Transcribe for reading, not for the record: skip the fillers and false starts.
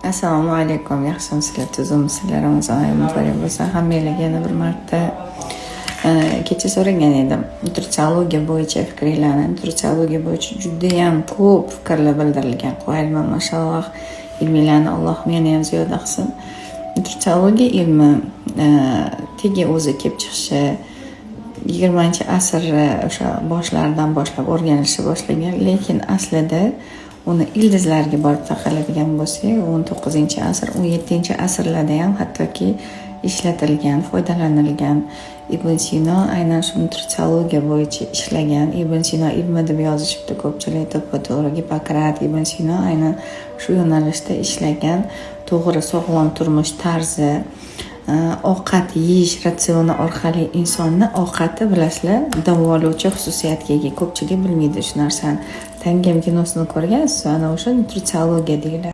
Assalomu alaykum, yaxshimisizlar, tuzimsizlar, Ramazon oyi muborak bo'lsin hammanglarga. Yana bir marta kecha so'ragan edim nutritsiologiya bo'yicha fikringlarni. Nutritsiologiya bo'yicha judayam ko'p fikrlar bildirilgan. Qo'yilman, mashalloh, ilmiylarni Alloh meni ham ziyoda qilsin. Nutritsiologiya ilmi tegi o'zi kelib chiqishi 20-asr o'sha boshlaridan boshlab o'rganilishni boshlagan, lekin aslida uni ildizlarga borib taqaladigan bo'lsak, 19-asr, 17-asrlarda ham hattoki ishlatilgan, foydalanilgan. Ibn Sino aynan shu nutritsiologiya bo'yicha ishlagan. Ibn Sino ilmi deb yozishibdi ko'pchilik, to'g'ri Gipokrat. Ibn Sino aynan shu yo'nalishda ishlagan. To'g'ri sog'lom turmush tarzi, ovqat yeyish ratsioni orqali insonni ovqati, bilasizlar, davolovchi xususiyatga ega. Ko'pchilik bilmaydi shu narsani. Tangam kinosini ko'rgansiz, ana o'sha nutritsiologiya deyiladi.